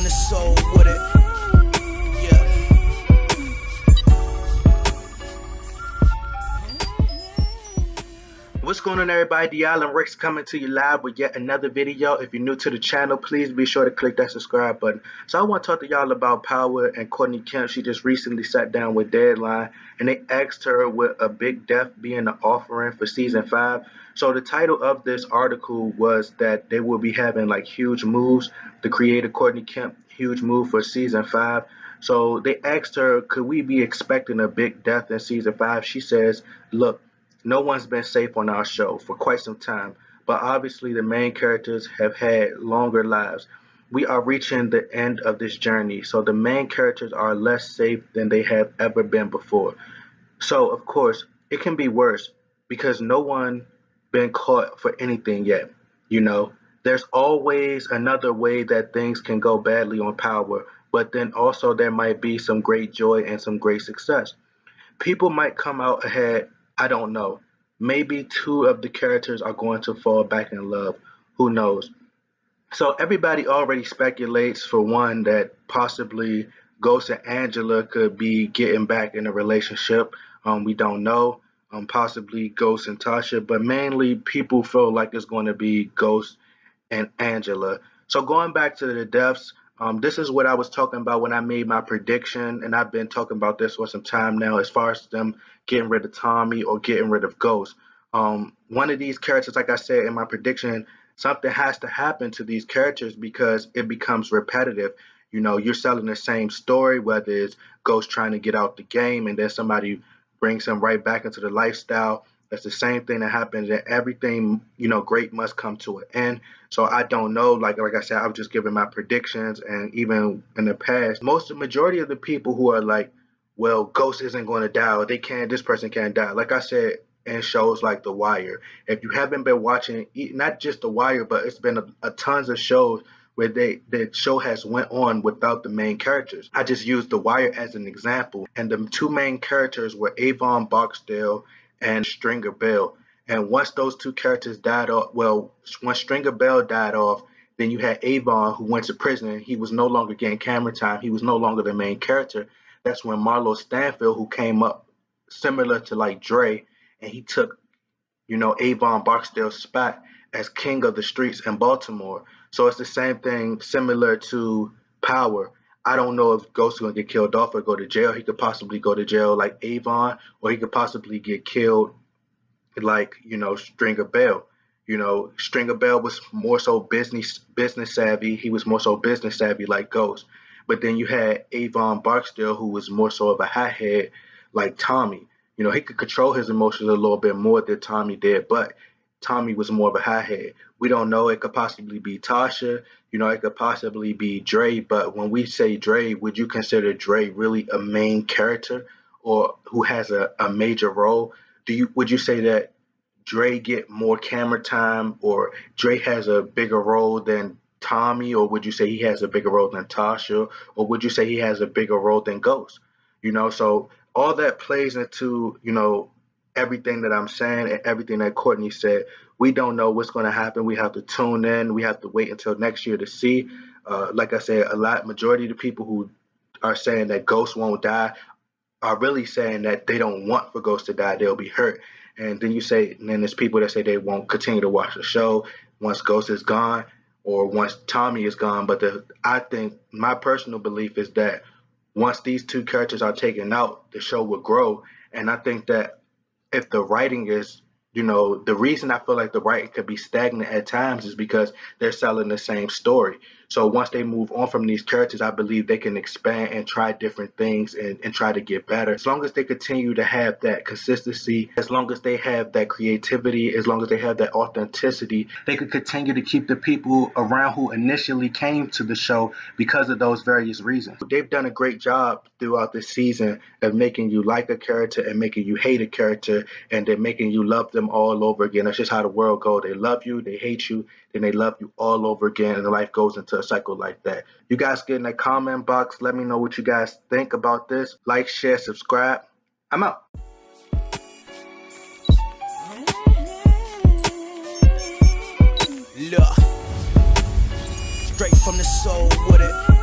from the soul with it. Yeah. What's going on, everybody? The Island Rex coming to you live with yet another video. If you're new to the channel, please be sure to click that subscribe button. So I want to talk to y'all about Power and Courtney Kemp. She just recently sat down with Deadline and they asked her with a big death being the offering for season 5. So the title of this article was that they will be having like huge moves. The creator Courtney Kemp, huge move for season 5. So they asked her, could we be expecting a big death in season 5? She says, look, no one's been safe on our show for quite some time, but obviously the main characters have had longer lives. We are reaching the end of this journey, so the main characters are less safe than they have ever been before. So, of course, it can be worse because no one been caught for anything yet. You know, there's always another way that things can go badly on Power, but then also there might be some great joy and some great success. People might come out ahead. I don't know. Maybe 2 of the characters are going to fall back in love. Who knows? So everybody already speculates, for one, that possibly Ghost and Angela could be getting back in a relationship. We don't know. Possibly Ghost and Tasha, but mainly people feel like it's going to be Ghost and Angela. So going back to the deaths, this is what I was talking about when I made my prediction, and I've been talking about this for some time now as far as them getting rid of Tommy or getting rid of Ghost. One of these characters, like I said in my prediction, something has to happen to these characters because it becomes repetitive. You know, you're selling the same story, whether it's Ghost trying to get out the game and then somebody brings him right back into the lifestyle. That's the same thing that happens, and everything, you know, great must come to an end. So I don't know. Like I said, I was just giving my predictions, and even in the past, the majority of the people who are like, well, Ghost isn't going to die, or this person can't die. Like I said, in shows like The Wire, if you haven't been watching, not just The Wire, but it's been a tons of shows where the show has went on without the main characters. I just used The Wire as an example, and the 2 main characters were Avon Barksdale and Stringer Bell. And once those 2 characters died off, once Stringer Bell died off, then you had Avon, who went to prison. He was no longer getting camera time. He was no longer the main character. That's when Marlo Stanfield, who came up similar to like Dre, and he took, you know, Avon Barksdale's spot as king of the streets in Baltimore. So it's the same thing, similar to Power. I don't know if Ghost is going to get killed off or go to jail. He could possibly go to jail like Avon, or he could possibly get killed like, you know, Stringer Bell. You know, Stringer Bell was more so business savvy. He was more so business savvy like Ghost. But then you had Avon Barksdale, who was more so of a hothead like Tommy. You know, he could control his emotions a little bit more than Tommy did, but Tommy was more of a hothead. We don't know. It could possibly be Tasha. You know, it could possibly be Dre. But when we say Dre, would you consider Dre really a main character or who has a major role? Would you say that Dre get more camera time, or Dre has a bigger role than Tommy, or would you say he has a bigger role than Tasha, or would you say he has a bigger role than Ghost? You know, so all that plays into, you know, everything that I'm saying and everything that Courtney said. We don't know what's going to happen. We have to tune in. We have to wait until next year to see. Like I said, majority of the people who are saying that Ghost won't die are really saying that they don't want for Ghost to die. They'll be hurt. And then then there's people that say they won't continue to watch the show once Ghost is gone or once Tommy is gone. But I think my personal belief is that once these 2 characters are taken out, the show will grow. And I think that if the writing is, you know, the reason I feel like the writing could be stagnant at times is because they're selling the same story. So once they move on from these characters, I believe they can expand and try different things and try to get better. As long as they continue to have that consistency, as long as they have that creativity, as long as they have that authenticity, they could continue to keep the people around who initially came to the show because of those various reasons. They've done a great job throughout this season of making you like a character and making you hate a character, and then making you love them all over again. That's just how the world goes. They love you, they hate you, then they love you all over again, and life goes into a cycle like that. You guys get in the comment box. Let me know what you guys think about this. Like, share, subscribe. I'm out. Look, straight from the soul with it.